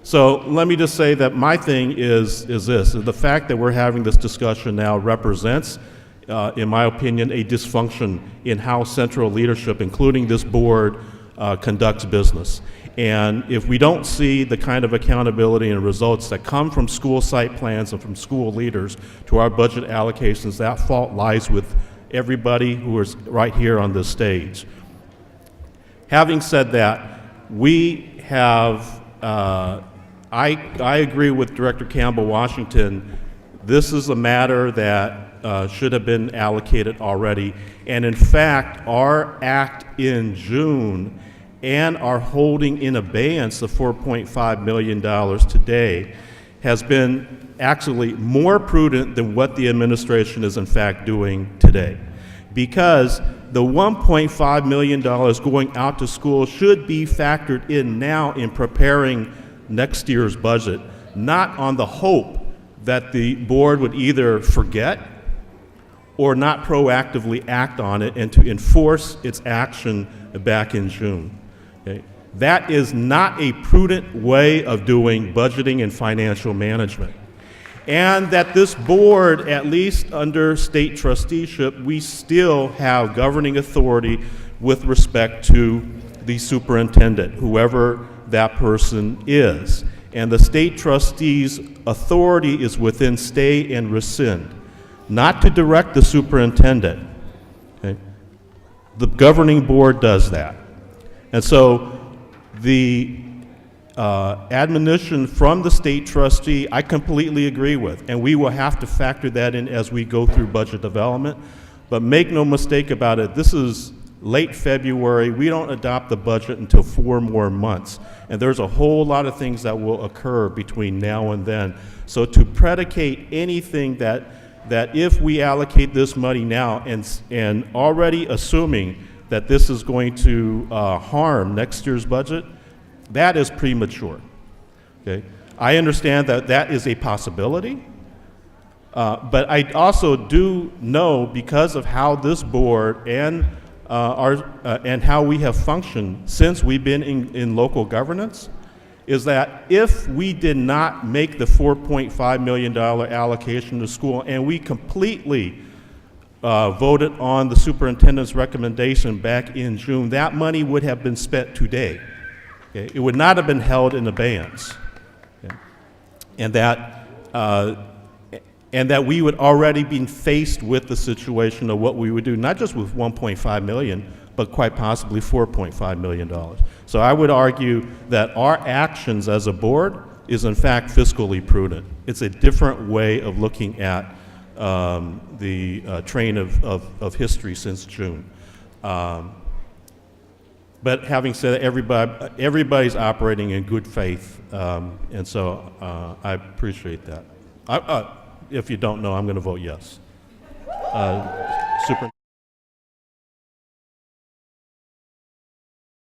So let me just say that my thing is this. The fact that we're having this discussion now represents, in my opinion, a dysfunction in how central leadership, including this board, conducts business. And if we don't see the kind of accountability and results that come from school site plans and from school leaders to our budget allocations, that fault lies with everybody who is right here on this stage. Having said that, we have, I agree with Director Campbell-Washington. This is a matter that should have been allocated already. And in fact, our act in June and our holding in abeyance of $4.5 million today has been actually more prudent than what the administration is in fact doing today. Because the $1.5 million going out to school should be factored in now in preparing next year's budget, not on the hope that the board would either forget or not proactively act on it and to enforce its action back in June. Okay? That is not a prudent way of doing budgeting and financial management. And that this board, at least under state trusteeship, we still have governing authority with respect to the superintendent, whoever that person is. And the state trustee's authority is within stay and rescind, not to direct the superintendent. Okay? The governing board does that. And so the admonition from the state trustee, I completely agree with, and we will have to factor that in as we go through budget development. But make no mistake about it, this is late February. We don't adopt the budget until 4 more months, and there's a whole lot of things that will occur between now and then. So to predicate anything that if we allocate this money now and already assuming that this is going to harm next year's budget, that is premature. Okay? I understand that that is a possibility, but I also do know, because of how this board and how we have functioned since we've been in local governance, is that if we did not make the $4.5 million allocation to school and we completely voted on the superintendent's recommendation back in June, that money would have been spent today. Okay? It would not have been held in abeyance. Okay? And that we would already be faced with the situation of what we would do, not just with $1.5 million, but quite possibly $4.5 million. So I would argue that our actions as a board is in fact fiscally prudent. It's a different way of looking at the train of history since June. But having said that, everybody's operating in good faith, and so I appreciate that. If you don't know, I'm going to vote yes. Super.